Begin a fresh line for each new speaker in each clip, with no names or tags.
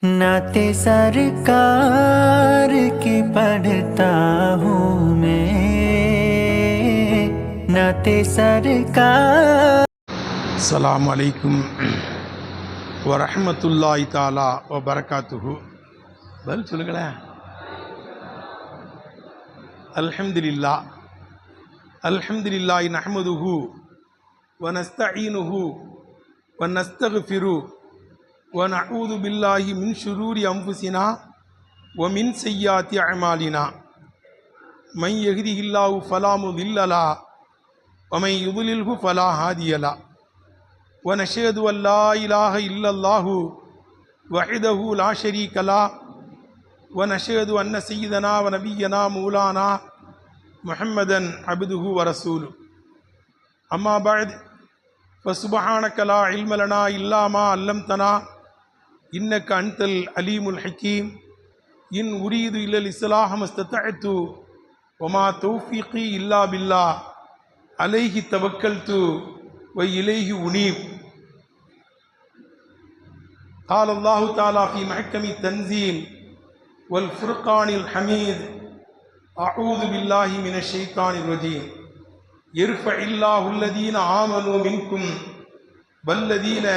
नाते सरकार की पढ़ता हूँ मैं, नाते सरकार।
अस्सलामु अलैकुम வரஹ்மத்துல்லாஹி தஆலா வ பரகாத்துஹு. பதில் சொல்லுங்களேன். அல்ஹம்துலில்லாஹ் அல்ஹம்துலில்லாஹி நஹ்மதுஹு வ நஸ்தஈனுஹு வ நஸ்தக்ஃபிரு வ நஊது பில்லாஹி மின் ஷுரூரி அன்ஃபுஸினா வ மின் ஸய்யிஆத்தி அமாலினா. மன் யஹ்திஹில்லாஹு ஃபலா முதில்ல லஹு வ மன் யுضللஹு ஃபலா ஹாதிய லஹு. ونشهد أن لا إله إلا الله وحده لا شريك له ونشهد أن سيدنا ونبينا مولانا محمدا عبده ورسوله. أما بعد فسبحانك لا علم لنا إلا ما علمتنا إنك أنت العليم الحكيم. إن أريد إلا الإصلاح ما استطعت وما توفيقي إلا بالله عليه توكلت وإليه أنيب. قال الله تعالى في محكم التنزيل والفرقان الحميد: أعوذ بالله من الشيطان الرجيم. يرفع الله الذين آمنوا منكم والذين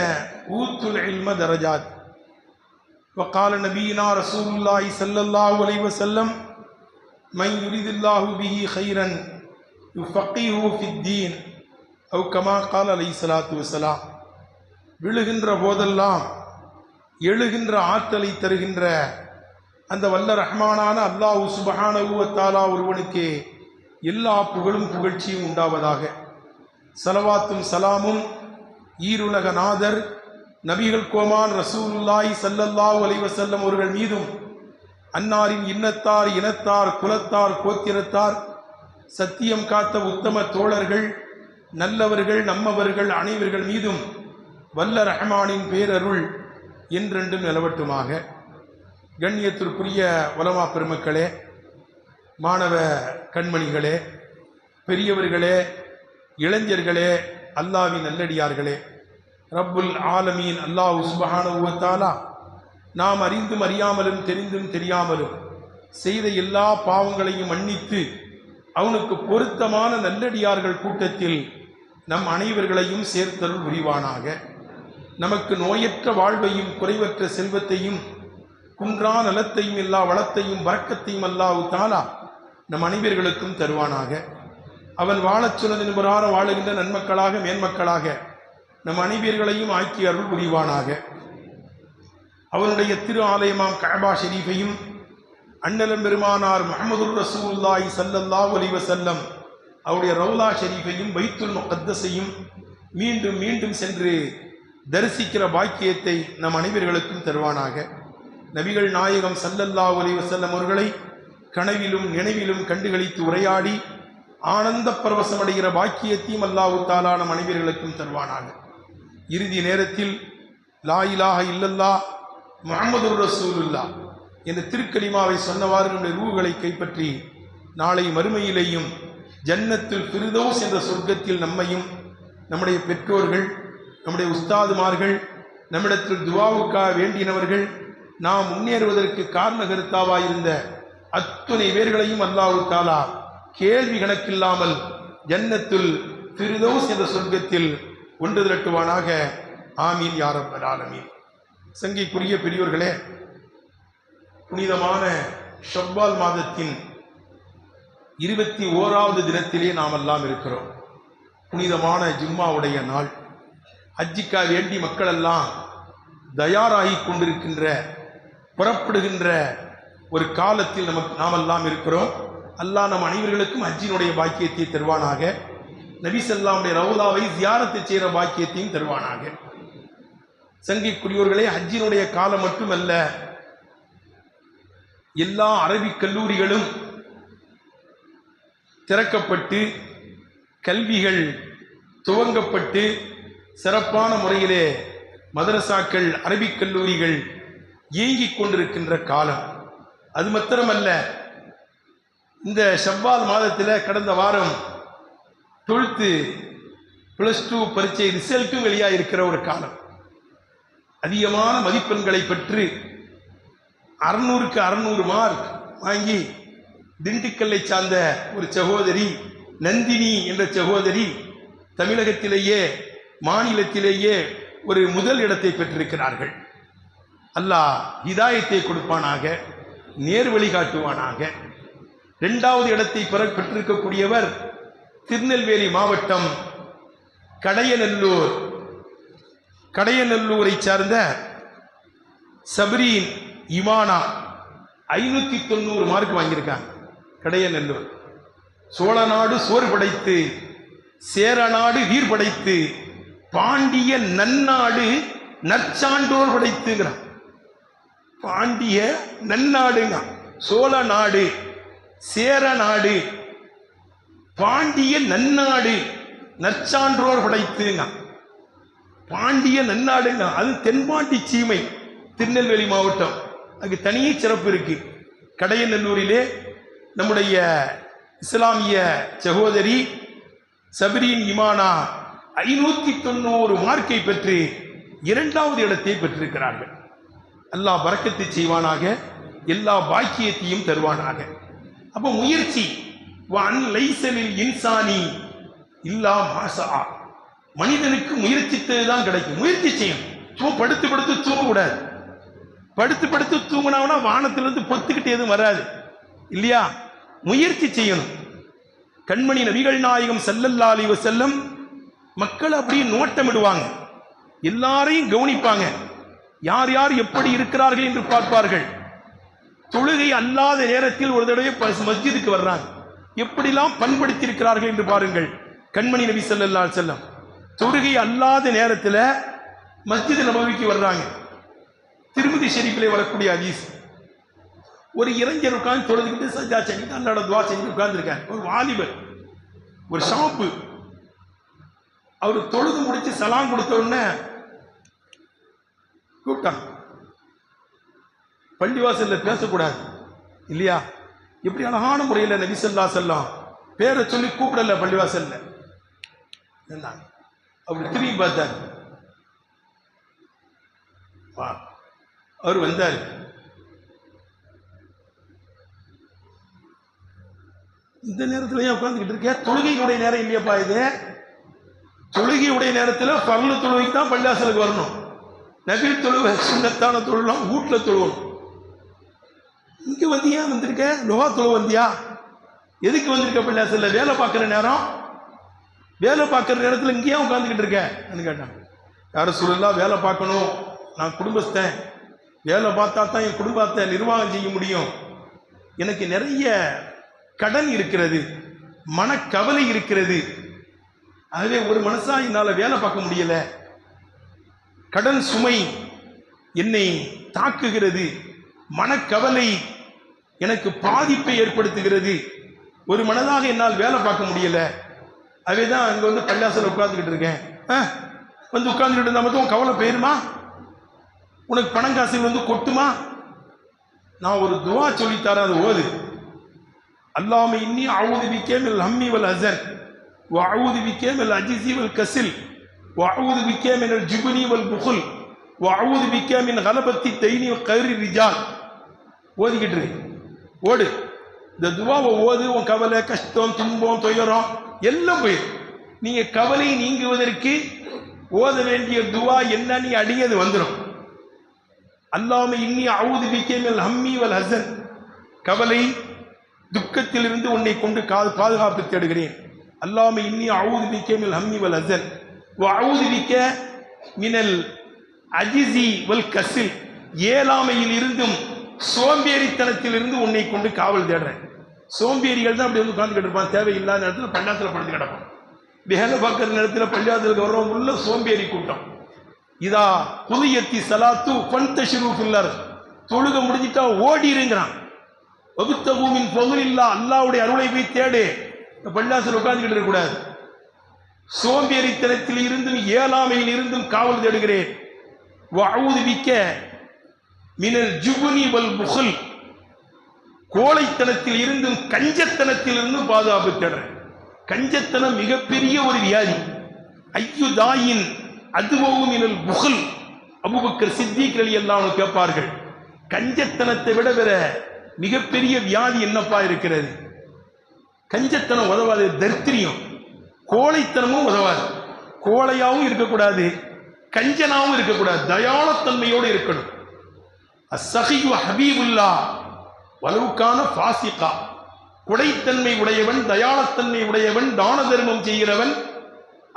أوتوا العلم درجات. وقال نبينا رسول الله صلى الله عليه وسلم: من يريد الله به خيرا يفقهه في الدين أو كما قال عليه الصلاة والسلام. விழுகின்ற போதெல்லாம் எழுகின்ற ஆற்றலை தருகின்ற அந்த வல்ல ரஹ்மானான அல்லாஹ் சுப்ஹானஹு வ தஆலா ஒருவனுக்கு எல்லா புகழும் புகழ்ச்சியும் உண்டாவதாக. ஸலவாத்தும் சலாமும் ஈருலக நாதர் நபிகள் கோமான் ரசூலுல்லாஹி ஸல்லல்லாஹு அலைஹி வஸல்லம் அவர்கள் மீதும், அன்னாரின் இன்னத்தார் இனத்தார் குலத்தார் கோத்திரத்தார் சத்தியம் காத்த உத்தம தோழர்கள் நல்லவர்கள் நம்மவர்கள் அனைவர்கள் மீதும் வல்ல ரஹ்மானின் பேரருள் என்றென்றும் நிலவட்டுமாக. கண்ணியத்திற்குரிய உலமா பெருமக்களே, மாணவ கண்மணிகளே, பெரியவர்களே, இளைஞர்களே, அல்லாஹ்வின் நல்லடியார்களே, ரப்புல் ஆலமீன் அல்லாஹ் சுப்ஹானஹு வ தஆலா நாம் அறிந்தும் அறியாமலும் தெரிந்தும் தெரியாமலும் செய்த எல்லா பாவங்களையும் மன்னித்து அவனுக்கு பொருத்தமான நல்லடியார்கள் கூட்டத்தில் நம் அனைவர்களையும் சேர்த்தருள் புரிவானாக. நமக்கு நோயற்ற வாழ்வையும் குறைவற்ற செல்வத்தையும் குன்றா நலத்தையும் எல்லா வளத்தையும் பரக்கத்தையும் அல்லாஹ் தஆலா நம் அனைவர்களுக்கும் தருவானாக. அவன் வாழச் சொன்னதின் பிரகார வாழுகின்ற நன்மக்களாக மேன்மக்களாக நம் அனைவர்களையும் ஆக்கி அருள் புரிவானாக. அவனுடைய திரு ஆலயமாம் கஅபா ஷரீஃபையும் அண்ணலம் பெருமானார் முஹம்மதுர் ரசூலுல்லாஹி ஸல்லல்லாஹு அலைஹி வஸல்லம் அவருடைய ரவுலா ஷரீஃபையும் பைத்துல் முகத்தஸையும் மீண்டும் மீண்டும் சென்று தரிசிக்கிற பாக்கியத்தை நம் அனைவர்களுக்கும் தருவானாக. நபிகள் நாயகம் ஸல்லல்லாஹு அலைஹி வஸல்லம் அவர்களை கனவிலும் நினைவிலும் கண்டுகளித்து உரையாடி ஆனந்த பரவசமடைகிற பாக்கியத்தையும் அல்லாஹ் தஆலா நம் அனைவர்களுக்கும் தருவானாக. இறுதி நேரத்தில் லா இலாஹ இல்லல்லாஹ் முஹம்மதுர் ரசூலுல்லாஹ் என்ற திருக்கலிமாவை சொன்னவாறு நம்முடைய ரூஹ்களை கைப்பற்றி நாளை மறுமையிலேயும் ஜன்னத்துல் ஃபிர்தௌஸ் என்ற சொர்க்கத்தில் நம்மையும் நம்முடைய பெற்றோர்கள் நம்முடைய உஸ்தாதுமார்கள் நம்மிடத்தில் துஆவுக்காக வேண்டினவர்கள் நாம் முன்னேறுவதற்கு காரணகர்த்தாவாயிருந்த அத்துணை பேர்களையும் அல்லாஹ் தஆலா கேள்வி கணக்கில்லாமல் ஜன்னத்துல் ஃபிர்தௌஸ் என்ற சொர்க்கத்தில் ஒன்று திரட்டுவானாக. ஆமீன் யா ரப்பல் ஆலமீன். சங்கைக்குரிய பெரியோர்களே, புனிதமான ஷவ்வால் மாதத்தின் 21வது தினத்திலே நாம் எல்லாம் இருக்கிறோம். புனிதமான ஜும்மாவுடைய நாள். ஹஜ்ஜிக்கா வேண்டி மக்கள் எல்லாம் தயாராகி கொண்டிருக்கின்ற புறப்படுகின்ற ஒரு காலத்தில் நாம் எல்லாம் இருக்கிறோம். அல்லாஹ் நம் அனைவர்களுக்கும் ஹஜ்ஜினுடைய பாக்கியத்தை தருவானாக. நபி ஸல்லல்லாஹுடைய ரவுலாவை ஜியாரத்து செய்கிற பாக்கியத்தையும் தருவானாக. சங்கைக்குரியவர்களே, ஹஜ்ஜினுடைய காலம் மட்டுமல்ல, எல்லா அரபிக் கல்லூரிகளும் திறக்கப்பட்டு கல்விகள் துவங்கப்பட்டு சிறப்பான முறையிலே மதரசாக்கள் அரபிக் கல்லூரிகள் இயங்கிக் கொண்டிருக்கின்ற காலம். அது மாத்திரமல்ல, இந்த ஷவ்வால் மாதத்தில் கடந்த வாரம் 12th +2 பரீட்சை ரிசல்ட்டும் வெளியாக இருக்கிற ஒரு காலம். அதிகமான மதிப்பெண்களை பெற்று 600க்கு 600 மார்க் வாங்கி திண்டுக்கல்லை சார்ந்த ஒரு சகோதரி நந்தினி என்ற சகோதரி தமிழகத்திலேயே மாநிலத்திலேயே ஒரு முதல் இடத்தை பெற்றிருக்கிறார்கள். அல்லாஹ் ஹிதாயத்தை கொடுப்பானாக, நேர் வழி காட்டுவானாக. 2வது இடத்தை பெற்றிருக்கக்கூடியவர் திருநெல்வேலி மாவட்டம் கடையநல்லூரை சார்ந்த சபரீன் இமானா 590 மார்க் வாங்கியிருக்காங்க. கடையநல்லூர். சோழ நாடு சோறு படைத்து, சேர நாடு வீர் படைத்து, பாண்டிய நன்னாடு நற்சான்றோர் படைத்துங்கிறான். பாண்டிய நன்னாடுங்க, சோழ நாடு, சேர நாடு, பாண்டிய நன்னாடு நற்சான்றோர் படைத்துங்க. பாண்டிய நன்னாடுங்க, அது தென்பாண்டி சீமை, திருநெல்வேலி மாவட்டம். அதுக்கு தனியே சிறப்பு இருக்கு. கடையநல்லூரிலே நம்முடைய இஸ்லாமிய சகோதரி சபரீன் இமானா 590 மார்க்கை பெற்று 2வது இடத்தை பெற்றிருக்கிறார்கள். அல்லாஹ் பரக்கத்தை செய்வானாக, எல்லா பாக்கியத்தையும் தருவானாக. அப்போ முயற்சி, லைசலில் இன்சானி இல்லா மாசா, மனிதனுக்கு முயற்சித்ததுதான் கிடைக்கும். முயற்சி செய்யும். சும்மா படுத்து படுத்து தூங்கக்கூடாது. படுத்து படுத்து தூங்கினாங்கன்னா வானத்திலிருந்து பொத்துக்கிட்டு எதுவும் வராது இல்லையா? முயற்சி செய்யணும். கண்மணி நபிகள் நாயகம் ஸல்லல்லாஹு அலைஹி வஸல்லம் மக்கள் அப்படியே நோட்டமிடுவாங்க, எல்லாரையும் கவனிப்பாங்க, யார் யார் எப்படி இருக்கிறார்கள் என்று பார்ப்பார்கள். தொழுகை அல்லாத நேரத்தில் ஒரு தடவை மஸ்ஜிதுக்கு வர்றாங்க, எப்படிலாம் பண்படுத்தி இருக்கிறார்கள் என்று பாருங்கள். கண்மணி நபி ஸல்லல்லாஹு அலைஹி வஸல்லம் தொழுகை அல்லாத நேரத்தில் மஸ்ஜித் நபவிக்கு வர்றாங்க. திருமதி ஷெரீஃபிலே வரக்கூடிய ஹதீஸ். ஒரு இளைஞர் உட்கார்ந்து தொழுதுகிட்டு சஜ்ஜா செஞ்சுட்டு அல்லாஹ்வோட துஆ செஞ்சு உட்கார்ந்துருக்காங்க. ஒரு வாலிபர், ஒரு ஷாப்பு. அவர் தொழுது முடிச்சு சலாம் கொடுத்த உடனே கூப்பிட்டாங்க. பள்ளிவாசல்ல பேசக்கூடாது இல்லையா? எப்படி அழகான முறையில் நபி ஸல்லல்லாஹு அலைஹி வஸல்லம் பேரை சொல்லி கூப்பிடல பள்ளிவாசல்ல. அவர் திரும்பி பார்த்தார். அவர் வந்தார். இந்த நேரத்தில் ஏன் உட்கார்ந்துக்கிட்டு இருக்க? தொழுகையுடைய நேரம் இல்லையாப்பா இது? தொழுகையுடைய நேரத்தில் பர்லு தொழுகைக்கு தான் பள்ளிவாசலுக்கு வரணும். நபில் தொழுகை சுன்னத்தான தொழுலாம் வீட்டில் தொழுவணும். இங்கே வந்தியா? வந்திருக்க லோகா தொழு வந்தியா? எதுக்கு வந்திருக்க? பள்ளிவாசல்ல வேலை பார்க்குற நேரம், வேலை பார்க்குற நேரத்தில் இங்கேயே உட்காந்துக்கிட்டு இருக்கேன்னு கேட்டான். யாரும் சொல்லலாம், வேலை பார்க்கணும், நான் குடும்பஸ்தன், வேலை பார்த்தா தான் என் குடும்பத்தை நிர்வாகம் செய்ய முடியும், எனக்கு நிறைய கடன் இருக்கிறது, மனக்கவலை இருக்கிறது, ஆகவே ஒரு மனசா என்னால் வேலை பார்க்க முடியல, கடன் சுமை என்னை தாக்குகிறது, மனக்கவலை எனக்கு பாதிப்பை ஏற்படுத்துகிறது, ஒரு மனதாக என்னால் வேலை பார்க்க முடியல, அவே தான் அங்கே வந்து பள்ளிவாசல் உட்கார்ந்துக்கிட்டு இருக்கேன். வந்து உட்கார்ந்துக்கிட்டு இருந்தால் மட்டும் கவலை போயிருமா? உனக்கு பணம் காசு வந்து கொட்டுமா? நான் ஒரு துவா சொல்லித்தாரேன், அது ஓது. அல்லாஹும்ம இன்னி அஊது பிக்க மினல் ஹம்மி வல் ஹஸன் வ அஊது பிக்க மினல் அஜ்ஸி வல் கஸல் வ அஊது பிக்க மினல் ஜுப்னி வல் புഖல் வ அஊது பிக்க மின் கலபத்தி தைனி வ கைரி ரிஜால். ஓதிக்கிட்டு இரு, ஓடு. இந்த துவாவை ஓது. உன் கவலை, கஷ்டம், துன்பம், துயரம் எல்லாம் போயிடும். நீங்க கவலை நீங்குவதற்கு ஓத வேண்டிய துவா என்ன நீ அடியது வந்துடும். அல்லாஹும்ம இன்னி அஊது பிக்க மினல் ஹம்மி வல் ஹஸன், கவலை துக்கத்திலிருந்து உன்னை கொண்டு பாதுகாப்பு தேடுகிறேன். அல்லாஹும்ம இன்னி அஊது பிக்க மினல் ஹம்மி வல் ஹஸன் வ அஊது பிக்க மினல் அஜ்ஸி வல் கஸல், ஏழாமையில் இருந்தும் சோம்பேறித்தனத்தில் இருந்து உன்னை கொண்டு காவல் தேடுறேன். சோம்பேறிகள் தான் அப்படி வந்து உட்கார்ந்துக்கிட்டு இருப்பான், தேவையில்லாத நேரத்தில் பள்ளிவாசல்ல படுத்து கிடப்பான். வேலை பார்க்குற நேரத்தில் பள்ளிவாசலுக்கு வர்றவங்க உள்ள சோம்பேறி கூட்டம். இதா குதியத்தி சலாத்து ஃபன்தஷிரு ஃபில் அர்த், தொழுக முடிஞ்சிட்டா ஓடிருங்கிறான். வபுத்தகூமின் ஃபதுலில்லா, அல்லாஹ்வுடைய அருளை போய் தேடு. பள்ளிவாசல் உட்கார்ந்துக்கிட்டு இருக்கக்கூடாது. சோம்பேறித்தனத்தில் இருந்தும் ஏழாமையில் இருந்தும் காவல் தேடுகிறேன். வஅஊது பிக்க மினல் ஜுப்னி வல் புഖல், கோழைத்தனத்தில் இருந்தும் கஞ்சத்தனத்தில் இருந்தும் பாதுகாப்பு தேடுறேன். கஞ்சத்தனம் மிகப்பெரிய ஒரு வியாதி. ஐயு தாயின் அதுவும் மினல் புഖல், அபூபக்கர் சித்திக் ரலியல்லாஹு அன்ஹு கேட்பார்கள், கஞ்சத்தனத்தை விட வேற மிகப்பெரிய வியாதி என்னப்பா இருக்கிறது? கஞ்சத்தனம் உதவாது, தரித்திரியம். கோழைத்தனமும் உதவாது. கோழையாவும் இருக்கக்கூடாது, கஞ்சனாவும் இருக்கக்கூடாது, தயாளத்தன்மையோடு இருக்கணும். அஸ்ஸகியு ஹபீபுல்லா வலவுக்கான ஃபாசிகா. குடைத்தன்மை உடையவன், தயாளத்தன்மை உடையவன், தான தர்மம் செய்கிறவன்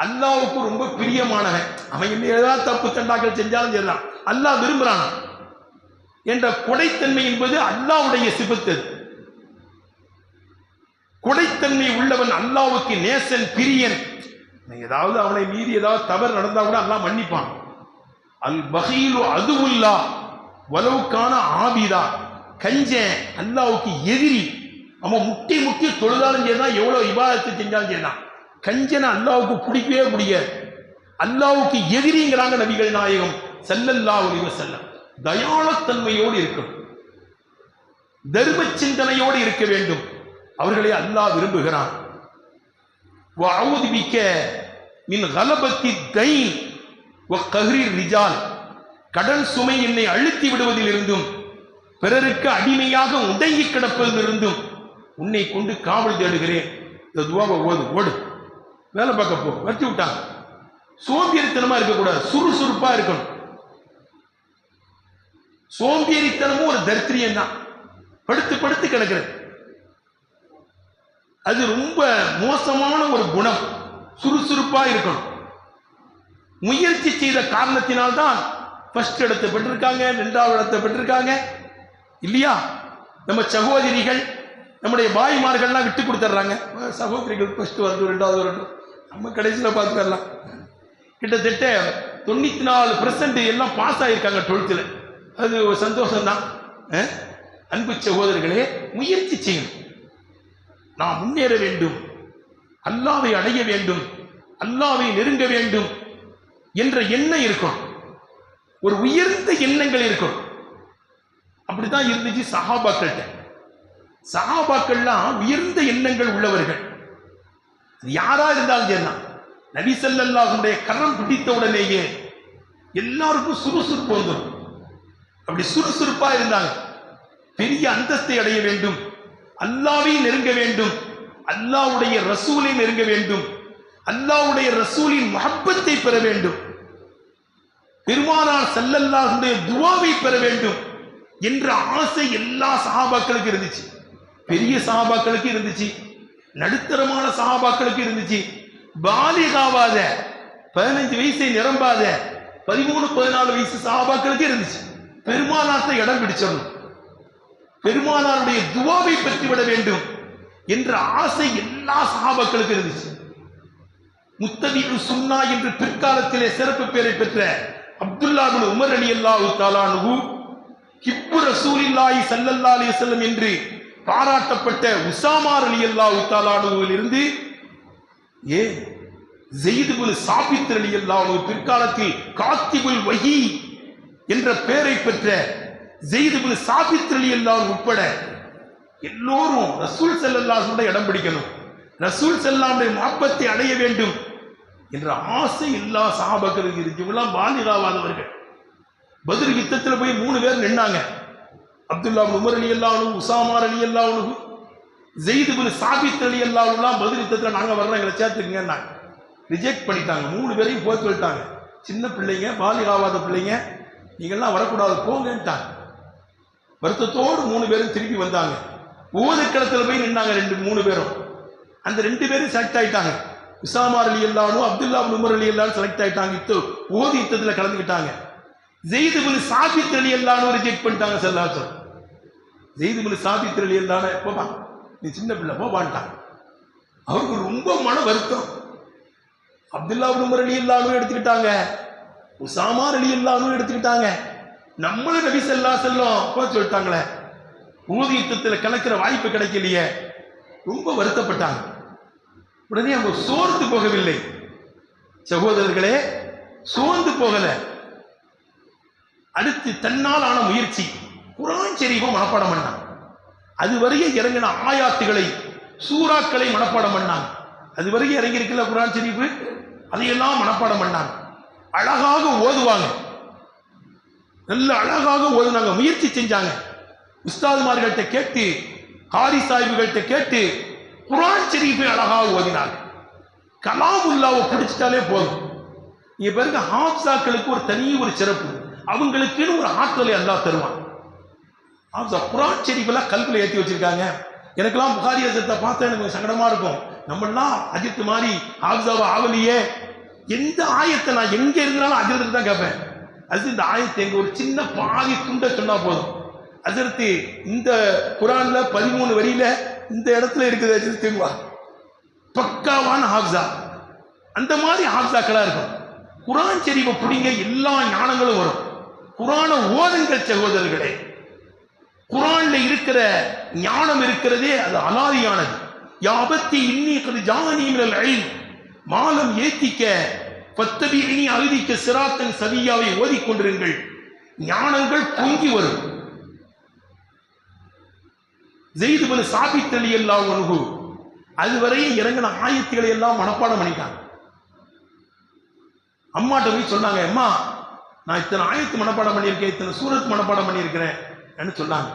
அல்லாவுக்கு ரொம்ப பிரியமானவன். அவன் என்ன ஏதாவது தப்பு தண்டாக்கள் செஞ்சாலும் சரிதான், அல்லாஹ் விரும்புறான் என்ற கொடைத்தன்மை என்பது அல்லாஹ்வுடைய சிபத்து. கொடைத்தன்மை உள்ளவன் அல்லாஹ்வுக்கு நேசன், பிரியன். ஏதாவது அவனை மீறி ஏதாவது தவறு நடந்தா கூட அல்லாஹ் மன்னிப்பான். அல் பகீலு அதுவுல்லா வலவுக்கான ஆபிதா. கஞ்சன் அல்லாஹ்வுக்கு எதிரி. அவன் முட்டி முட்டி தொழுதாலும் சரிதான், எவ்வளவு இபாதத்தை செஞ்சாலும் சரிதான், கஞ்சனை அல்லாஹ்வுக்கு பிடிக்கவே முடியாது. அல்லாஹ்வுக்கு எதிரிங்கிறாங்க நபிகள் நாயகம் ஸல்லல்லாஹு அலைஹி வஸல்லம். தயாளத்தன்மையோடு இருக்கணும், தர்ம சிந்தனையோடு இருக்க வேண்டும். அவர்களை அல்லாஹ் விரும்புகிறான். வஅஊது பிக்க மின் கலபத்தி தைன் வ கஹ்ரி ரிஜால். கடன் சுமை என்னை அழுத்தி விடுவதில் இருந்தும் பிறருக்கு அடிமையாக உடங்கி கிடப்பதிலிருந்தும் உன்னை கொண்டு காவல் தேடுகிறேன். இந்த துவாவை ஓடு, வேலை பார்க்க போ. வச்சு விட்டாங்க. சோம்பேறித்தனமா இருக்கக்கூடாது, சுறுசுறுப்பா இருக்கணும். சோம்பேறித்தனமும் ஒரு தரித்திரியம் தான். படுத்து படுத்து கிடக்கிறது அது ரொம்ப மோசமான ஒரு குணம். சுறுசுறுப்பா இருக்கணும். முயற்சி செய்த காரணத்தினால்தான் ஃபர்ஸ்ட் இடத்தை பெற்றிருக்காங்க, 2வது இடத்தை பெற்றிருக்காங்க இல்லையா? நம்ம சகோதரிகள், நம்முடைய பாய்மார்கள்லாம் விட்டு கொடுத்துட்றாங்க. சகோதரிகள் ஃபர்ஸ்ட் வரட்டும், 2வது வரட்டும், நம்ம கடைசியில் பார்த்துக்கலாம். கிட்டத்தட்ட 94% எல்லாம் பாஸ் ஆகியிருக்காங்க 12th. அது ஒரு சந்தோஷம்தான். அன்பு சகோதரர்களே, முயற்சி செய்யணும். நாம் முன்னேற வேண்டும், அல்லாஹ்வை அடைய வேண்டும், அல்லாஹ்வை நெருங்க வேண்டும் என்ற எண்ணம் இருக்கும். ஒரு உயர்ந்த எண்ணங்கள் இருக்கும். அப்படித்தான் இருந்துச்சு சஹாபாக்கள்கிட்ட. சஹாபாக்கள்லாம் உயர்ந்த எண்ணங்கள் உள்ளவர்கள். யாரா இருந்தாலும் சரிதான், நபி ஸல்லல்லாஹு அலைஹி வஸல்லம் கரம் பிடித்த உடனேயே எல்லாருக்கும் சுறுசுறுப்பு வந்துடும். அப்படி சுறுசுறுப்பா இருந்தாங்க. பெரிய அந்தஸ்தை அடைய வேண்டும், அல்லாஹ்வை நெருங்க வேண்டும், அல்லாஹ்வுடைய ரசூலை நெருங்க வேண்டும், அல்லாஹ்வுடைய ரசூலின் முஹப்பத்தை பெற வேண்டும், பெருமானார் ஸல்லல்லாஹு அலைஹி வஸல்லம் துஆவை பெற வேண்டும் என்ற ஆசை எல்லா சஹாபாக்களுக்கும் இருந்துச்சு. பெரிய சஹாபாக்களுக்கு இருந்துச்சு, நடுத்தரமான சஹாபாக்களுக்கு இருந்துச்சு, பாலிகாவாத 15 வயசை நிரம்பாத 13-14 வயசு சஹாபாக்களுக்கு இருந்துச்சு. பெருமானாரை இடம் பிடிச்சிடணும், பெருமானாருடைய துஆவை பெற்றுவிட வேண்டும் என்ற ஆசை எல்லா சஹாபாக்களுக்கு இருந்துச்சு. முத்தபிஉ சுன்னா என்று பிற்காலத்திலே சிறப்பு பெயரை பெற்ற அப்துல்லா பின் உமர் ரலியல்லாஹு தஆலா அன்ஹு, ஹிப்பு ரசூலில்லாஹி ஸல்லல்லாஹு அலைஹி வஸல்லம் என்று பாராட்டப்பட்ட உஸாமா ரலியல்லாஹு தஆலா அன்ஹுவிலிருந்து ஸைத் பின் சாபித் ரலியல்லாஹு அன்ஹு, பிற்காலத்தில் காத்திபுல் வஹி என்ற பெயரை பெற்ற ஸைத் பின் சாபித் ரலியல்லாஹு அன்ஹு உட்பட எல்லோரும் ரசூல் ஸல்லல்லாஹு அலைஹி வஸல்லம் இடம் பிடிக்கணும், ரசூல் ஸல்லல்லாஹு அலைஹி முஹப்பத்தை அடைய வேண்டும் என்ற ஆசை எல்லா சஹாபாக்களுக்கு இருந்துச்சு. இவங்கெல்லாம் பாலிகாவாதவர்கள். பத்ர் யுத்தத்தில் போய் 3 பேர் நின்னாங்க. அப்துல்லா பின் உமர் ரலியல்லாஹு அன்ஹு, உஸாமா ரலியல்லாஹு அன்ஹு, ஸைத் பின் சாபித் ரலியல்லாஹு அன்ஹு. பத்ர் யுத்தத்தில் நாங்க வர்றோம், எங்களை சேர்த்துக்குங்கன்னாங்க. ரிஜெக்ட் பண்ணிட்டாங்க. 3 பேரையும் போய் சொல்லிட்டாங்க, சின்ன பிள்ளைங்க, பாலிகாவாத பிள்ளைங்க, நீங்கள்லாம் வரக்கூடாது, போங்கன்ட்டாங்க. வருத்தத்தோடு 3 பேரும் திருப்பி வந்தாங்க. ஊதுக்களத்தில் போய் நின்னாங்க 3 பேரும். அந்த 2 பேரும் செலக்ட் ஆயிட்டாங்க. உஸாமா ரலியல்லாஹு அன்ஹு, அப்துல்லா பின் உமர் ரலியல்லாஹு அன்ஹு செலக்ட் ஆயிட்டாங்க. ஊது யுத்தத்தில் கலந்துக்கிட்டாங்க. ஸைத் பின் சாபித் ரலியல்லாஹு அன்ஹு ரிஜெக்ட் பண்ணிட்டாங்க. ஸல்லல்லாஹு அலைஹி வஸல்லம் ஸைத் பின் சாபித் ரலியல்லாஹு அன்ஹு, போப்பா நீ சின்ன பிள்ளை போப்பான்ட்டாங்க. அவருக்கு ரொம்ப மன வருத்தம். அப்துல்லா பின் உமர் ரலியல்லாஹு அன்ஹு எடுத்துக்கிட்டாங்க, உஸாமா ரலியல்லாஹு அன்ஹு எடுத்துக்கிட்டாங்க. நம்மளும் நபி ஸல்லல்லாஹு அலைஹி வஸல்லம் போக சொல்லிட்டாங்களே, ஊது யுத்தத்தில் கலக்கிற வாய்ப்பு கிடைக்கலையே, ரொம்ப வருத்தப்பட்டாங்க. உடனே அவங்க சோர்ந்து போகவில்லை சகோதரர்களே, சோர்ந்து போகல. அடுத்து தன்னால் ஆன முயற்சி, குர்ஆன் ஷரீஃபை மனப்பாடம் பண்ணாங்க. அதுவரையே இறங்கின ஆயாத்துகளை, சூறாக்களை மனப்பாடம் பண்ணாங்க. அதுவரையே இறங்கி இருக்கல குர்ஆன் ஷரீஃப், அதையெல்லாம் மனப்பாடம் பண்ணாங்க. அழகாக ஓதுவாங்க. நல்ல அழகாக ஓதுனாங்க, முயற்சி செஞ்சாங்க. உஸ்தாதுமார்கள்ட்ட கேட்டு, காரி சாஹிபுகள்கிட்ட கேட்டு குர்ஆன் ஷரீஃபை அழகாக ஓதினாங்க. கலாமுல்லாவை பிடிச்சிட்டாலே போதும். இங்க பாருங்க, ஹாஃப்ஸாக்களுக்கு ஒரு தனி ஒரு சிறப்பு, அவங்களுக்குன்னு ஒரு ஆற்றலை அல்லாஹ் தருவான். ஹாஃப்ஸா குர்ஆன் ஷரீஃபெல்லாம் கல்வில ஏற்றி வச்சிருக்காங்க. எனக்கெல்லாம் புகாரி ஹஜரத்தை பார்த்தா எனக்கு சங்கடமா இருக்கும். நம்மளாம் அஜித் மாதிரி ஹாஃப்ஸாவை ஆவலியே. எந்த ஆயத்தை நான் எங்க இருந்தாலும் அஜரத்துக்கு தான் கேட்பேன். அது இந்த ஆயத்தை எங்க ஒரு சின்ன பாதி துண்ட சொன்னா போதும், அஜரத்து இந்த குர்ஆன்ல 13 வரியில இந்த இடத்துல இருக்குது அஜரத்துவா. பக்காவான ஹாஃப்ஸா. அந்த மாதிரி ஹாஃப்ஸாக்களா இருக்கும். குர்ஆன் ஷரீஃபை பிடிங்க, எல்லா ஞானங்களும் வரும். குர்ஆனை ஓதுங்கள் சகோதரர்களே. குர்ஆன்ல இருக்கிற ஞானம் இருக்கிறதே அது அலாதியானது. யாபத்தி இன்னி கது ஜானி மினல் இல்ம் மாலம் ஏத்திக்க பத்தபிஇனி அழுதிக்க சிராத்தன் சவியாவை ஓதிக்கொண்டிருங்கள், ஞானங்கள் பொங்கி வரும். ஸெய்த் இப்னு சாபித் ரலியல்லாஹு அன்ஹு அதுவரையும் இறங்கின ஆயத்துக்களை எல்லாம் மனப்பாடம் பண்ணிட்டாங்க. அம்மாட்ட போய் சொன்னாங்க, அம்மா நான் இத்தனை ஆயத்து மனப்பாடம் பண்ணியிருக்கேன், இத்தனை சூரத் மனப்பாடம் பண்ணியிருக்கிறேன் சொன்னாங்க.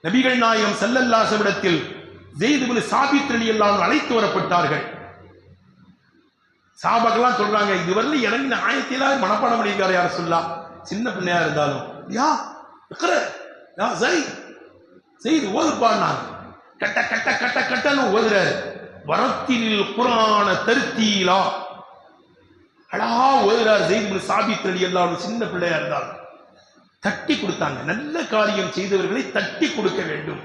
நபிகள் நாயகம் ஸல்லல்லாஹு அலைஹி வஸல்லம் ஸெய்த் இப்னு சாபித் ரலியல்லாஹு அன்ஹு அழைத்து வரப்பட்டார்கள். சஹாபாக்கெல்லாம் சொல்றாங்க, இதுவரையிலும் இறங்கின ஆயத்தையெல்லாம் மனப்பாடம் பண்ணியிருக்காரு யார சொல்லலாம், சின்ன பிள்ளையா இருந்தாலும். யா இக்ர யா ஸெய்த் ஓதுப்பான்னாங்க. கட்ட கட்ட கட்ட கட்டன்னு ஓதுறாரு. வரத்தில் குர்ஆன தர்தீலா அழகா ஓதுறாரு ஸெய்த் இப்னு சாபித் ரலியல்லாஹு அன்ஹு. சின்ன பிள்ளையா இருந்தாலும் தட்டி கொடுத்தாங்க. நல்ல காரியம் செய்தவர்களை தட்டி கொடுக்க வேண்டும்,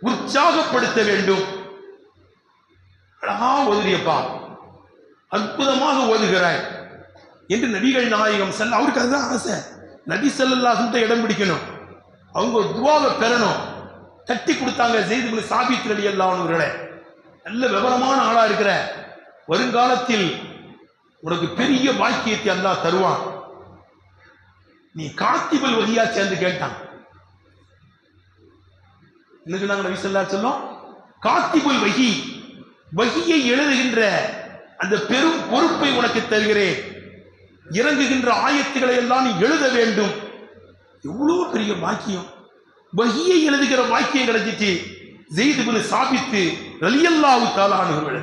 உற்சாகப்படுத்த வேண்டும். அழகா ஓதுறியப்பா, அற்புதமாக ஓதுகிறாய் என்று நபிகள் நாயகம் அவருக்கு அதுதான் ஆசை. நபி ஸல்லல்லாஹு அலைஹி வஸல்லம் இடம் பிடிக்கணும், அவங்க ஒரு துஆவை பெறணும். தட்டி கொடுத்தாங்க ஸெய்த் இப்னு சாபித் ரலியல்லாஹு அன்ஹு அவர்களே. நல்ல விவரமான ஆளா இருக்கிற, வருங்காலத்தில் உனக்கு பெரிய பாக்கியத்தை அல்லாஹ் தருவான், நீ காத்திபுல் வஹியா சேர்ந்து கேட்டான். என்ன சொன்னாங்க நபி ஸல்லல்லாஹு அலைஹி வஸல்லம்? காத்திபுல் வஹி, வஹியை எழுதுகின்ற அந்த பெரும் பொறுப்பை உனக்கு தருகிறேன், இறங்குகின்ற ஆயத்துக்களை எல்லாம் நீ எழுத வேண்டும். எவ்வளவு பெரிய பாக்கியம், வஹியை எழுதுகிற பாக்கியம் கிடைச்சிச்சு ஸெய்த் இப்னு சாபித் ரலியல்லாஹு தஆலா அன்ஹு.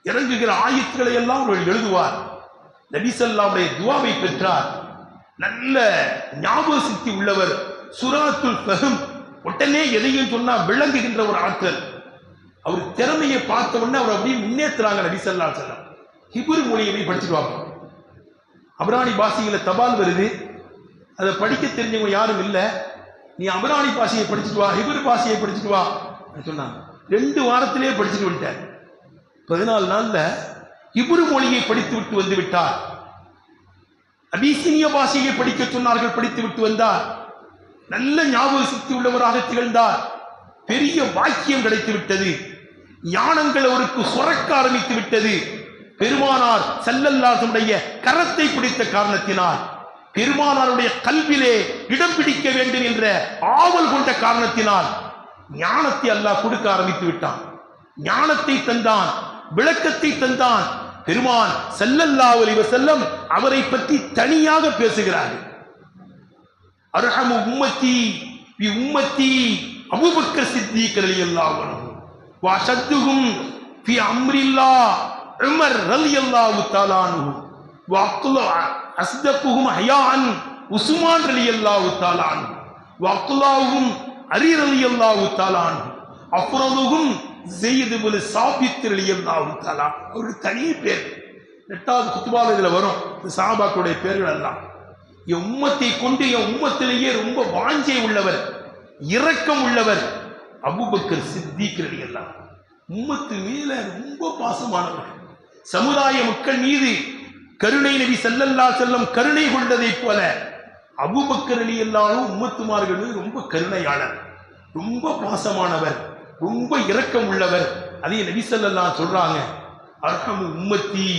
இறங்குகிற ஆயத்துக்களை எல்லாம் அவர்கள் எழுதுவார். நபி ஸல்லல்லாஹு அலைஹி துஆவை பெற்றார். நல்ல ஞாபக சக்தி உள்ளவர், சுராத்துல் ஃபஹம், உடனே எதையும் சொன்னா விளங்குகின்ற ஒரு ஆற்றல். அவர் திறமையை பார்த்த உடனே அவர் அப்படியே முன்னேற்றுறாங்க நபி ஸல்லல்லாஹு அலைஹி வஸல்லம். ஹிப்ரு மொழியை படிச்சுட்டு வாங்க. அபரானி பாஷையில தபால் வருது, அதை படிக்க தெரிஞ்சவங்க யாரும் இல்லை, நீ அபரானி பாஷையை படிச்சுட்டு வா, ஹிப்ரு பாஷையை படிச்சுட்டு வா சொன்னாங்க. 2 வாரத்திலேயே படிச்சுட்டு விட்டார். 14 நாள்ல ஹிப்ரு மொழியை படித்து விட்டு வந்து விட்டார். அபிசீனிய பாஷையை படிக்க சொன்னார்கள், படித்து விட்டு வந்தார். நல்ல ஞாபக சக்தி உள்ளவராக திகழ்ந்தார். பெரிய வாக்கியம் கிடைத்து விட்டது, ஞானங்கள் அவருக்கு சுரக்க ஆரம்பித்து விட்டது. பெருமானார் ஸல்லல்லாஹு அலைஹி வஸல்லம் கரத்தை பிடித்த காரணத்தினால், பெருமானாருடைய கல்விலே இடம் பிடிக்க வேண்டும் என்ற ஆவல் கொண்ட காரணத்தினால் ஞானத்தை அல்லாஹ் கொடுக்க ஆரம்பித்து விட்டான். ஞானத்தை தந்தான், விளக்கத்தை தந்தான். பெருமான் ஸல்லல்லாஹு அலைஹி வஸல்லம் அவரை பற்றி தனியாக பேசுகிறார்கள். அர்ஹமு உம்மத்தி பி உம்மத்தி அபூபக்கர் சித்தீக் ரலியல்லாஹு அன்ஹு வ அஷத்துஹும் ஃபி அம்ரில்லாஹ் உமர் ரலியல்லாஹு தஆலா அன்ஹு வ அஸ்தகுஹும் ஹயான் உஸ்மான் ரலியல்லாஹு தஆலா அன்ஹு வ அக்லாஹும் அலி ரலியல்லாஹு தஆலா அன்ஹு அஃரதுஹும் ஸெய்த் இப்னு சாபித் ரலியல்லாஹு தஆலா. ஒரு தனி பேர் 8வது குத்பால இதுல வரும், இந்த சஹாபாக்களுடைய பேர்கள் எல்லாம். என் உம்மத்தை கொண்டு என் உம்மத்திலேயே ரொம்ப வாஞ்சை உள்ளவர், இரக்கம் உள்ளவர் அபூபக்கர் சித்தீக் ரலியல்லாஹு. உம்மத்து மேல ரொம்ப பாசமானவர், சமுதாய மக்கள் மீது கருணை. நபி ஸல்லல்லாஹு அலைஹி வஸல்லம் கருணை கொண்டதை போல அபூபக்கர் ரலியல்லாஹு உம்மத்துமார்கள் மீது ரொம்ப கருணையாளர், ரொம்ப பாசமானவர், ரொம்ப இரக்கம் உள்ளவர். அதே நபி ஸல்லல்லாஹு அலைஹி வஸல்லம் சொல்றாங்க, அர்ஹமு உம்மத்தி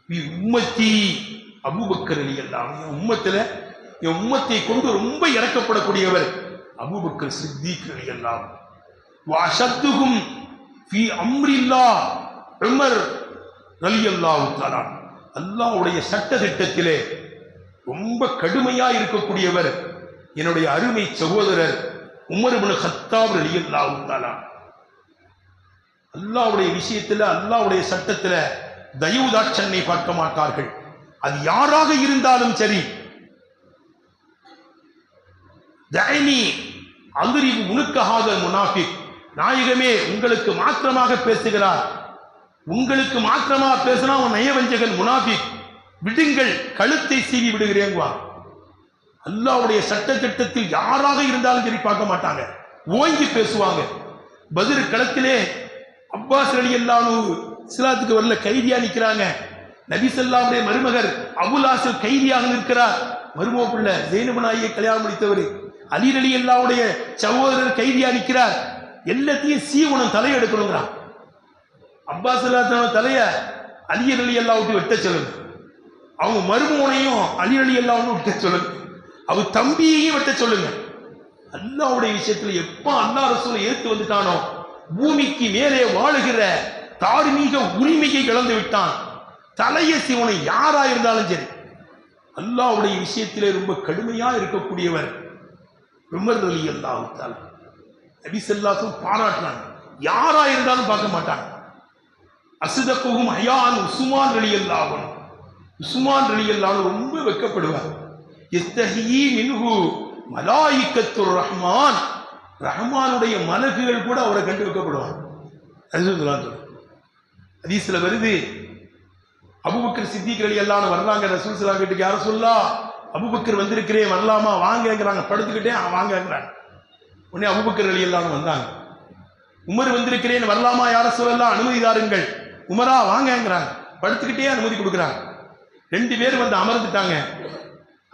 பி உம்மத்தி அபூபக்கர் ரலியல்லாஹு. என் உம்மத்துல என் உம்மத்தை கொண்டு ரொம்ப இறக்கப்படக்கூடியவர் அபூபக்கர் சித்தீக் ரலியல்லாஹு. வ அஷத்துஹும் ஃபி அம்ரில்லாஹ் உமர் ரலியல்லாஹு தஆலா. அல்லாஹ்வுடைய சட்ட திட்டத்திலே ரொம்ப கடுமையா இருக்கக்கூடியவர் என்னுடைய அருமை சகோதரர் உமர் இப்னு கத்தாப் ரலியல்லாஹு தஆலா. அல்லாஹ்வுடைய விஷயத்துல, அல்லாஹ்வுடைய சட்டத்துல தயவு தாட்சண்யை பார்க்க மாட்டார்கள். அது யாராக இருந்தாலும் சரி. தஅனி அல்ரிபு உனுக்கஹாதல் முனாஃபிக், நாயகமே உங்களுக்கு மாத்திரமாக பேசுகிறார், உங்களுக்கு மாத்திரமாக பேசினா அவன் நயவஞ்சகன் முனாஃபிக், விடுங்கள் கழுத்தை சீவி விடுகிறேங்குவா. அல்லாஹ்வுடைய சட்ட திட்டத்தில் யாராக இருந்தாலும் சரி பார்க்க மாட்டாங்க, ஓங்கி பேசுவாங்க. பத்ர் களத்திலே அப்பாஸ் ரலியல்லாஹு இஸ்லாத்துக்கு வரல, கைதியா நிற்கிறாங்க. நபி ஸல்லல்லாஹுடைய மருமகர் அபுல் ஆஸல் கைதியாக நிற்கிறார். மருமக பிள்ளை ஸைனப் நாயியை கல்யாணம் முடித்தவர் அலி ரலியல்லாஹுடைய சகோதரர் கைதியா நிற்கிறார். எல்லாத்தையும் சீவனம் தலையெடுக்கணுங்கிறான். அப்பாஸ் ரலியல்லாஹு தலைய அலி ரலியல்லாஹு வெட்ட சொல்லுங்க, அவங்க மருமகனையும் அலி ரலியல்லாஹு வெட்ட சொல்லுங்க, அவங்க தம்பியையும் வெட்ட சொல்லுங்க. அல்லாஹ்வுடைய விஷயத்துல எப்ப அல்லாஹ் ரசூலை ஏத்து வந்துட்டானோ பூமிக்கு மேலே வாழுகிற தார்மீக உரிமையை இழந்து விட்டான். தலைய சிவனை யாரா இருந்தாலும் சரி. அல்லாஹ்வுடைய விஷயத்திலே ரொம்ப கடுமையா இருக்கக்கூடியவர் உமர் ரலியல்லாஹு தஆலா. நபி ஸல்லல்லாஹு அலைஹி வஸல்லம் பாராட்டுறாங்க, யாரா இருந்தாலும் பார்க்க மாட்டாங்க. அஸ்தகுஹும் ஹயான் உஸ்மான் ரலியல்லாஹு அன்ஹு, உஸ்மான் ரலியல்லாஹு ரொம்ப வெட்கப்படுவார். யஸ்தஹி மின்ஹு மலாயிகத்துர் ரஹ்மான், ரஹ்மானுடைய மலக்குகள் கூட அவரை கண்டு வெட்கப்படுவாங்க. ஹதீஸ்ல வருது, அபூபக்கர் சித்திக் ரலியல்லாஹு அன்ஹு வர்றாங்க ரசூல் ஸல்லல்லாஹு அலைஹி வஸல்லம், யா ரசூலுல்லாஹ் அபூபக்கர் வந்திருக்கிறேன் வரலாமா வாங்கங்கறாங்க. படுத்துக்கிட்டே வாங்கங்கறாங்க. உடனே அபூபக்கர் ரலியல்லாஹு அன்ஹு வந்தாங்க. உமர் வந்திருக்கிறேன் வரலாமா யா ரசூலல்லாஹ் அனுமதி தாருங்கள். உமரா வாங்கங்கறாங்க. படுத்துக்கிட்டே அனுமதி கொடுக்குறாங்க. ரெண்டு பேர் வந்து அமர்ந்துட்டாங்க.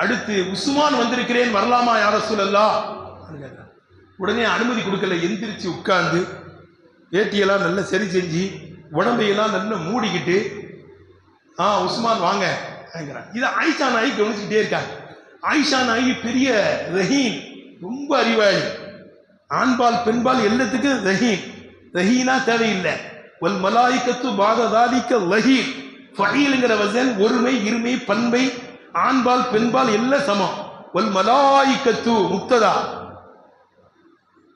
அடுத்து உஸ்மான் வந்திருக்கிறேன் வரலாமா யா ரசூலல்லாஹ், உடனே அனுமதி கொடுக்கல. எந்திரிச்சு உட்கார்ந்து வேட்டியெல்லாம் நல்லா சரி செஞ்சு உடம்பையெல்லாம் நல்லா மூடிக்கிட்டு உஸ்மான் வாங்க. இதை ஆயிஷா நாயகி கவனிச்சுக்கிட்டே இருக்காங்க. ஆயிஷா நாயகி பெரிய ரஹீம், ரொம்ப அறிவாளி, ஆண்பால் பெண்பால் எல்லாத்துக்கும் ரஹீம். ரஹீனா தேவையில்லை. வல் மலாயிகத்து பாததாலிக்க லஹீம், ஃபஈல்ங்கிற வசன் ஒருமை இருமை பண்பை ஆண்பால் பெண்பால் எல்லாம் சமம். வல் மலாயிகத்து முக்ததா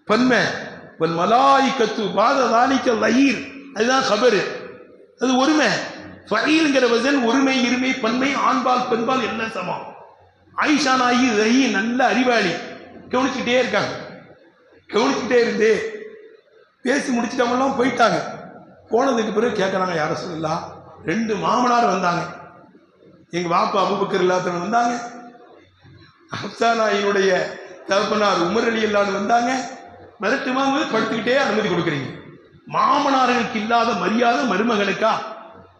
பன்மை, வல் மலாயிகத்து பாததாலிக்க லஹீர் அதுதான் கபரு, அது ஒருமை. ஃபஈல்ங்கிற வசன் ஒருமை இருமை பன்மை ஆண்பால் பெண்பால் எல்லாம் சமம். ஆயிஷா நாயகி ரஹீ நல்ல அறிவாளி, கவனிச்சுக்கிட்டே இருக்காங்க. கவனிச்சுக்கிட்டே இருந்து பேசி முடிச்சுட்டவங்கலாம் போயிட்டாங்க. போனதுக்கு பிறகு கேட்குறாங்க, யா ரசூலல்லாஹ் ரெண்டு மாமனார் வந்தாங்க, எங்க வாப்பா அபூபக்கர் ரலியல்லாஹு வந்தாங்க, ஹப்ஸா நாயினுடைய தகப்பனார் உமர் ரலியல்லாஹு அன்ஹு வந்தாங்க. மிரட்டுமா படுத்துக்கிட்டே அனுமதி கொடுக்குறீங்க. மாமனார்களுக்கு இல்லாத மரியாதை மருமகனுக்கா?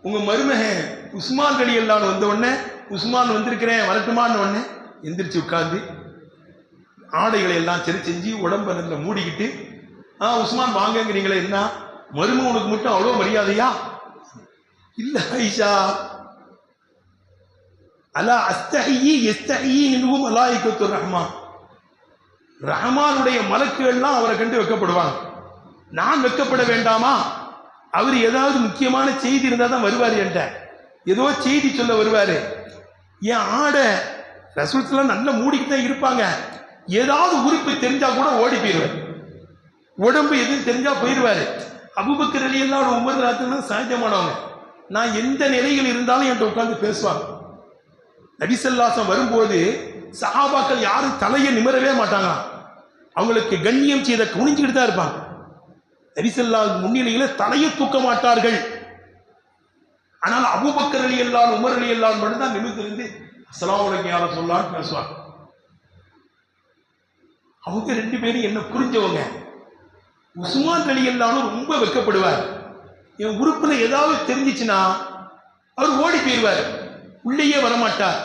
உங்க மருமகன் உஸ்மான் ரலியல்லாஹு அன்ஹு வந்த உடனே உஸ்மான் வந்திருக்கிறேன் வரட்டுமான்னு உடனே எந்திரிச்சு உட்கார்ந்து ஆடைகளை எல்லாம் சரி செஞ்சு உடம்ப நல்ல மூடிக்கிட்டு உஸ்மான் வாங்கங்கிறீங்களே, என்ன மருமகனுக்கு மட்டும் அவ்வளோ மரியாதையா? இல்ல ஆயிஷா, அலா அஸ்தஹி யஸ்தஹி மின்ஹு மலாயிகத்துர் ரஹ்மான், ரஹ்மானுடைய மலக்குகள்லாம் அவரை கண்டு வெட்கப்படுவாங்க. நான் வெட்கப்பட வேண்டாமா? அவர் ஏதாவது முக்கியமான செய்தி இருந்தால் தான் வருவார். என்கிட்ட ஏதோ செய்தி சொல்ல வருவார். என் ஆடை ரசூலுல்லாஹ் நல்லா மூடிக்கிட்டு தான் இருப்பாங்க. ஏதாவது உறுப்பு தெரிஞ்சா கூட ஓடி போயிடுவார். உடம்பு எதுவும் தெரிஞ்சா போயிடுவாரு. அபூபக்கர் ரலியல்லாஹு அன்ஹு உமர் ரலியல்லாஹு அன்ஹு சஹஜமானவங்க. நான் எந்த நிலையில் இருந்தாலும் என்கிட்ட உட்கார்ந்து பேசுவாங்க. நபி ஸல்லல்லாஹு அலைஹி வஸல்லம் வரும்போது சஹாபாக்கள் யாரும் தலையை நிமிரவே மாட்டாங்க. அவங்களுக்கு கண்ணியம் செய்த குனிஞ்சுக்கிட்டு தான் இருப்பாங்க. நபி ஸல்லல்லாஹு அலைஹி வஸல்லம் முன்னிலையில தலையை தூக்க மாட்டார்கள். ஆனால் அபூபக்கர் ரலியல்லாஹு அன்ஹு உமர் ரலியல்லாஹு அன்ஹு மட்டும் தான் நிமிர்ந்து அஸ்ஸலாமு அலைக்கும் யா ரசூலல்லாஹ் பேசுவாங்க. அவங்க ரெண்டு பேரும் என்ன புரிஞ்சவங்க. உஸ்மான் ரலியல்லாஹு அன்ஹு ரொம்ப வெட்கப்படுவார். என் உறுப்புல ஏதாவது தெரிஞ்சிச்சுன்னா அவர் ஓடி போயிடுவார், உள்ளேயே வரமாட்டார்.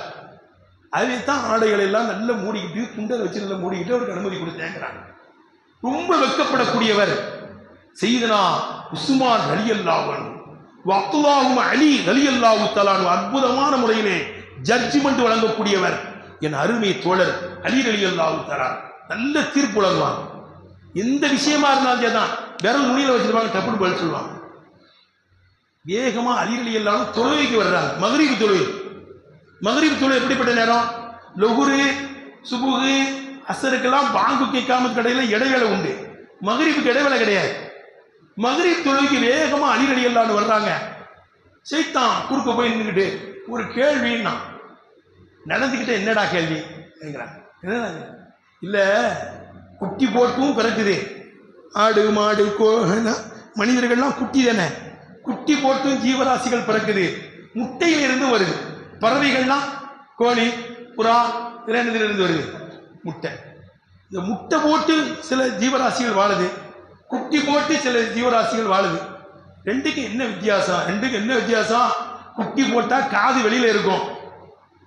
அதே தான் ஆடைகளை எல்லாம் நல்லா மூடிக்கிட்டு குண்டை வச்சு நல்லா மூடிக்கிட்டு அவருக்கு அனுமதி கொடுத்தேங்கிறாங்க. ரொம்ப வெட்கப்படக்கூடியவர் செய்தனா உஸ்மான் ரலியல்லாஹு அன்ஹு வஅத்துல்லாஹு அலி ரலியல்லாஹு தஆலா அன்ஹு. அற்புதமான முறையிலே ஜட்ஜ்மெண்ட் வழங்கக்கூடியவர் என் அருமை தோழர் அலி ரலியல்லாஹு தஆலா. நல்ல தீர்ப்பு வழங்குவாங்க. எந்த விஷயமா இருந்தாலும் தான் விரல் நுனியில வச்சிருப்பாங்க, டப்புன்னு பதில் சொல்லுவாங்க. வேகமா அலி ரலியல்லாஹு அன்ஹு தொழுகைக்கு வர்றாங்க. மக்ரிப் தொழுகை. மக்ரிப் தொழுகை எப்படிப்பட்ட நேரம்? லொகுரு சுபுகு அசருக்கெல்லாம் பாங்குக்கு இக்காமத் கடையில இடைவேளை உண்டு. மகரிப்புக்கு இடைவேளை கிடையாது. மகரிப் தொழுகைக்கு வேகமா அலி ரலியல்லாஹு வர்றாங்க. சைத்தான் குறுக்க போய் நின்றுக்கிட்டு ஒரு கேள்வின்னா நடந்துக்கிட்ட என்னடா கேள்வி கேட்குறாங்க. என்னடா இல்ல குட்டி போட்டும் பிறக்குது. ஆடு மாடு மனிதர்கள்லாம் குட்டி தானே, குட்டி போட்டும் ஜீவராசிகள் பிறக்குது. முட்டையிலிருந்து வருது. பறவைகள்லாம் கோழி புறா இருந்து வருது முட்டை. இந்த முட்டை போட்டு சில ஜீவராசிகள் வாழுது, குட்டி போட்டு சில ஜீவராசிகள் வாழுது. ரெண்டுக்கு என்ன வித்தியாசம்? குட்டி போட்டா காது வெளியில இருக்கும்,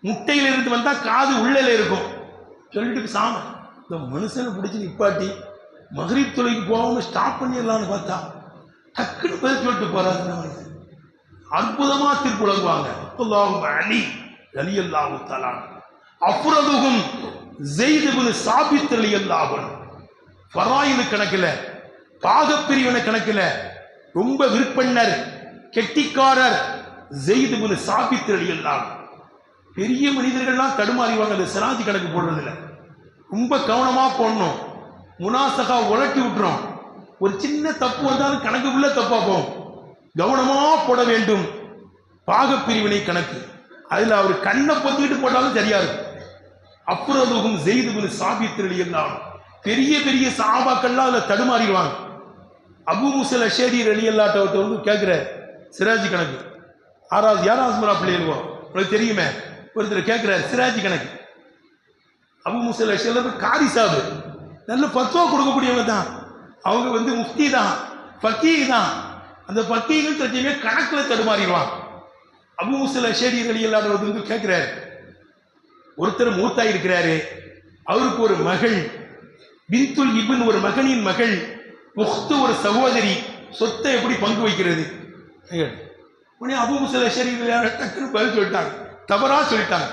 முட்டையில இருந்து வந்தா காது உள்ளல இருக்கும். சொல்லிட்டு சாம இந்த மனுஷனை பிடிச்சி நிப்பாட்டி மகரிப் தொழுகைக்கு போகாம ஸ்டாப் பண்ணிடலாம்னு பார்த்தா டக்குன்னு பதில் சொல்லிட்டு போறாரு. அற்புதமா தீர்ப்பு வழங்குவாங்க. அலி ரலியல்லாஹு தஆலா அஃப்ரதுஹும் ஸைத் இப்னு சாபித் ரலியல்லாஹு அன்ஹு. ஃபராயிது கணக்கில் பாகப்பிரிவினை கணக்கில் ரொம்ப விற்பன்னர் கெட்டிக்காரர் ஸைத் இப்னு சாபித் ரலியல்லாஹு. பெரிய மனிதர்கள்லாம் தடுமாறிவாங்க அந்த சிராஜி கணக்கு போடுறதுல. ரொம்ப கவனமா போடணும். முனாசகா உலட்டி விட்டுரும். ஒரு சின்ன தப்பு வந்தாலும் கணக்குக்குள்ள தப்பா போகும். கவனமா போட வேண்டும். பாகப்பிரிவினை கணக்கு அதுல அவர் கண்ணை பொத்திட்டு போட்டாலும் சரியா இருக்கும். அஃப்ரதுஹும் ஸைத் இப்னு சாபித் ரலியல்லாஹு. பெரிய பெரிய சஹாபாக்கள்லாம் அதுல தடுமாறிடுவாங்க. அபூ மூஸா அஷ்அரி ரலியல்லாஹு வந்து கேட்கிற சிராஜி கணக்கு யார் ஆஸ்மரா பிள்ளைகளுவோ உங்களுக்கு தெரியுமே, ஒருத்தர் கேட்கிறார் சிராஜி கணக்கு. அபூ மூஸா அஷ்அரி காரி சாபு நல்ல பத்துவா கொடுக்கக்கூடியவங்க தான். அவங்க வந்து முஃப்தி தான், ஃபக்கீஹ் தான். அந்த ஃபக்கீஹ் தெரியுமே கணக்குல தடுமாறிடுவாங்க. அபூ மூஸா அஷ்அரி ரலியல்லாஹு வந்து கேட்கிறார், ஒருத்தர் மூத்தாய் இருக்கிறாரு, அவருக்கு ஒரு மகள் பின்துல் இப்ன் ஒரு மகனின் மகள், உஹ்து ஒரு சகோதரி, சொத்தை எப்படி பங்கு வைக்கிறது? உடனே அபூ மூஸா அஷ்அரி டக்குன்னு பதில் சொல்லிட்டாங்க, தவறா சொல்லிட்டாங்க.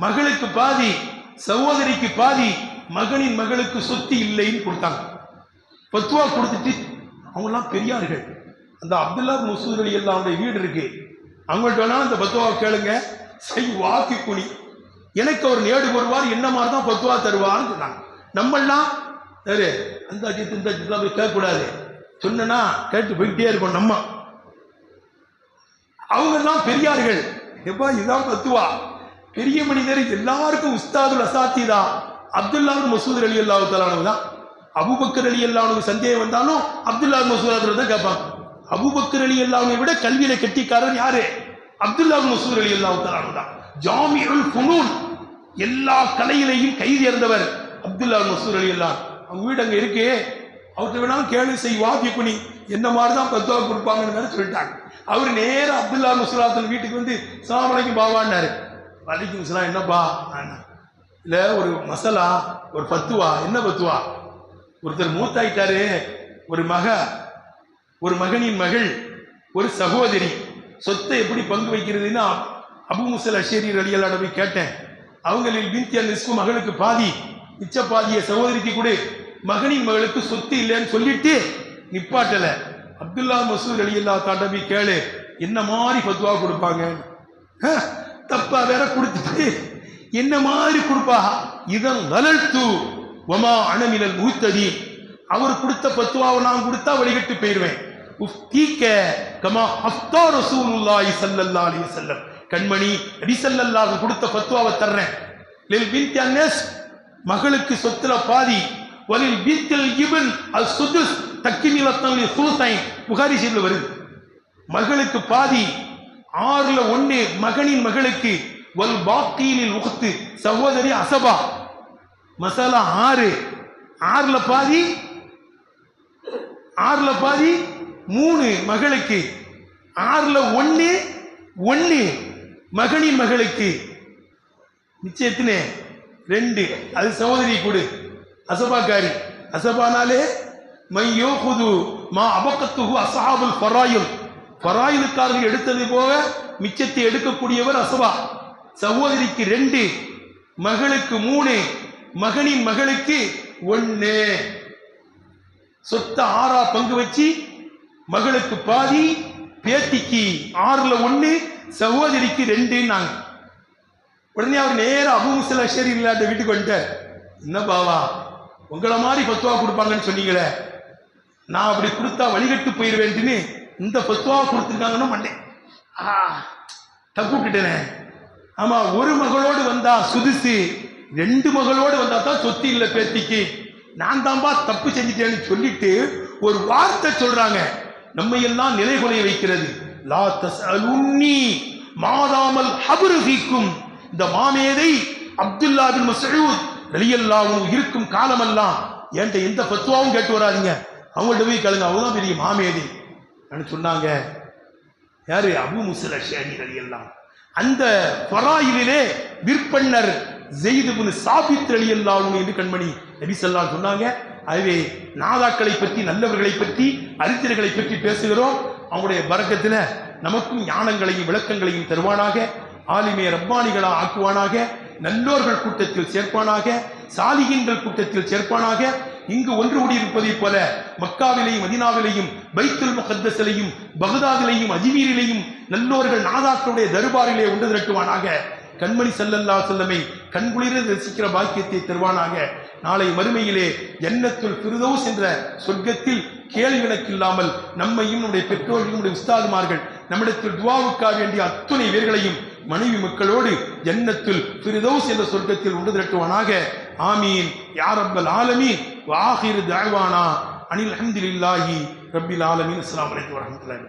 மகளுக்கு பாதி சகோதரிக்கு பாதி, மகனின் மகளுக்கு சொத்து இல்லைன்னு கொடுத்தாங்க. பத்துவா கொடுத்துட்டு அவங்கெல்லாம் பெரியார்கள். அந்த அப்துல்லா மசூத் ரலியல்லாஹு வீடு இருக்கு, அவங்கள்ட்ட வேணாலும் அந்த பத்துவா கேளுங்க. வாக்கி குனி எனக்கு அவர் நேடு வருவார், என்ன மாதிரி தான் பத்துவா தருவார்னு சொன்னாங்க. நம்மெல்லாம் சரி அந்த அஜித் இந்த அஜித்லாம் போய் கேட்கக்கூடாது, சொன்னா கேட்டு போயிட்டே இருக்கோம். நம்ம அவங்க எல்லாம் பெரியார்கள். எப்பா இதுதான் பத்துவா. பெரிய மனிதர் எல்லாருக்கும் உஸ்தாதுல் அசாத்திதா அப்துல்லா மசூத் ரலியல்லாஹு தஆலா தான். அபூபக்கர் ரலியல்லாஹு சந்தேகம் வந்தாலும் அப்துல்லா மசூத் தான் கேட்பாங்க. அபூபக்கர் ரலியல்லாஹு விட கல்வியில கெட்டிக்காரர் யாரு? அப்துல்லா மசூத் ரலியல்லாஹு தஆலா தான். ஜாமிஉல் ஃபுனூன் எல்லா கலையிலையும் கை தேர்ந்தவர் அப்துல்லா மசூத் ரலியல்லாஹு. அவங்க வீடு அங்க இருக்கு, அவர்கிட்ட வேணாலும் கேள்வி வாக்கி குனி என்ன மாதிரிதான் பத்துவா கொடுப்பாங்கன்னு சொல்லிட்டாங்க. அவர் நேரம் அப்துல்லா மசூத் வீட்டுக்கு வந்து ஸலாம் அலைக்கும் பாவான்னாரு. வலைக்கும் ஸலாம் என்னப்பா இல்ல ஒரு மசலா ஒரு பத்துவா. என்ன பத்துவா? ஒருத்தர் மூத்தாயிட்டாரு, ஒரு மகனின் மகள் ஒரு சகோதரி, சொத்தை எப்படி பங்கு வைக்கிறதுன்னு அபூ மூஸா அஷ்அரி ரலியல்லாஹு அன்ஹு கேட்டேன். அவங்களில் பின்தி நிஸ்ஃபு மகளுக்கு பாதி, மிச்ச பாதிய சகோதரிக்கு கூட, மகனின் மகளுக்கு சொத்து இல்லைன்னு சொல்லிட்டு நிப்பாட்டல. அப்துல்லா மசூத் ரலியல்லாஹு தஆலா கேளு என்ன மாதிரி பத்துவா கொடுப்பாங்க. தப்பா வேற கொடுத்துட்டு என்ன மாதிரி கொடுப்பா. இதன் லலல்து வமா அன மினல் முஹ்ததீன். அவர் கொடுத்த பத்துவாவை நான் கொடுத்தா வழிகட்டு போயிருவேன். உஃப்தீக கமா அஃப்தா ரசூலுல்லாஹி ஸல்லல்லாஹு அலைஹி வஸல்லம். கண்மணி நபி ஸல்லல்லாஹு கொடுத்த பத்துவாவை தர்றேன். லில் பின்தி அன்னஸ் மகளுக்கு சொத்துல பாதி, வலில் பின்தில் இப்ன் அல் சுதுஸ் தக்மிலத்தன் லி சுல்தைன். புகாரி ஷரீஃப்ல வருது. மகளுக்கு பாதி 6/1 மகனின் மகளுக்கு, வல் பாக்கீலில் உக்து சகோதரி அசபா. மசாலா 6 பாதி 3 மகளுக்கு, 1 மகனின் மகளுக்கு, நிச்சயத்தினே 2 அது சகோதரி கொடு. அசபாக்காரி. அசபானாலே மையோகுது மா அபக்கத்துகு அஸ்ஹாபுல் ஃபராயில். ஃபராயிலுக்காரர்கள் எடுத்தது போக மிச்சத்தை எடுக்கக்கூடியவர் அசபா. சகோதரிக்கு 2, மகளுக்கு 3, மகனின் மகளுக்கு 1. சொத்த 6 பங்கு வச்சு மகளுக்கு பாதி, பேத்திக்கு 6/1, சகோதரிக்கு 2ன்னாங்க. உடனே அவர் நேரம் அபூ மூஸா அல்-அஷ்அரி இல்லாத வீட்டுக்கு வந்துட்டார். என்ன பாவா, உங்களை மாதிரி ஃபத்வா கொடுப்பாங்கன்னு சொன்னீங்களே, நான் அப்படி கொடுத்தா வழிகட்டு போயிடுவேன்ட்டுன்னு இந்த ஃபத்வாவை கொடுத்துருக்காங்கன்னு பண்ணேன். தப்பு விட்டுட்டேனே. ஆமா, ஒரு மகளோடு வந்தா சுதுசு, 2 மகளோடு வந்தா தான் சொத்து இல்லை பேத்திக்கு. நான் தான்பா தப்பு செஞ்சுட்டேன்னு சொல்லிட்டு ஒரு வார்த்தை சொல்றாங்க, நம்ம எல்லாம் நிலைகுலைய வைக்கிறது. லா தஸ்அலுன்னி மாதாமல் ஹப்ரு ஃபீக்கும். இந்த மாமேதை அப்துல்லா பின் மஸ்ஊத் ரலியல்லாஹு இருக்கும் காலமெல்லாம் என்கிட்ட எந்த ஃபத்வாவும் கேட்டு வராதீங்க, அவங்கள்ட்ட போய் கேளுங்க, அவங்கதான் பெரிய மாமேதை சொன்னாங்க. யாரு? அபூ மூஸா அல்-அஷ்அரி ரலியல்லாஹு. அந்த ஃபராயிலே விற்பன்னர் ஸைத் இப்னு சாபித் ரலியல்லாஹு என்று கண்மணி நபி ஸல்லல்லாஹு அலைஹி சொன்னாங்க. அதுவே நாதாக்களை பற்றி, நல்லவர்களை பற்றி, அறிஞர்களை பற்றி பேசுகிறோம். அவங்களுடைய பரக்கத்துல நமக்கும் ஞானங்களையும் விளக்கங்களையும் தருவானாக. ஆலிமே ரப்பானிகளா ஆக்குவானாக. நல்லோர்கள் கூட்டத்தில் சேர்ப்பானாக. சாலிகின்கள் கூட்டத்தில் சேர்ப்பானாக. இங்கு ஒன்று கூடியிருப்பதைப் போல மக்காவிலேயும் மதீனாவிலேயும் பைத்துல் முகத்தஸிலேயும் பகதாதிலேயும் அஜ்மீரிலேயும் நல்லோர்கள் நாதாக்களுடைய தர்பாரிலே ஒன்று திரட்டுவானாக. கண்மணி ஸல்லல்லாஹு அலைஹி வஸல்லமை கண்குளிர ரசிக்கிற பாக்கியத்தை தருவானாக. நாளை மறுமையிலே ஜன்னத்துல் ஃபிர்தௌஸ் என்ற சொர்க்கத்தில் கேள்வி கணக்கில்லாமல் நம்மையும் நம்முடைய பெற்றோர்கள், நம்முடைய உஸ்தாதுமார்கள், நம்மிடத்தில் துஆவுக்காக வேண்டிய அத்துணை பேர்களையும் மனைவி மக்களோடு ஜன்னத்துல் ஃபிர்தௌஸ் என்ற சொர்க்கத்தில் ஒன்று திரட்டுவானாக. ஆமீன் யா ரப்பல் ஆலமீன். வ ஆகிரு தஅவானா அனில் ஹம்துலில்லாஹி ரப்பில் ஆலமீன். அஸ்ஸலாமு அலைக்கும் வரஹ்மத்துல்லாஹி.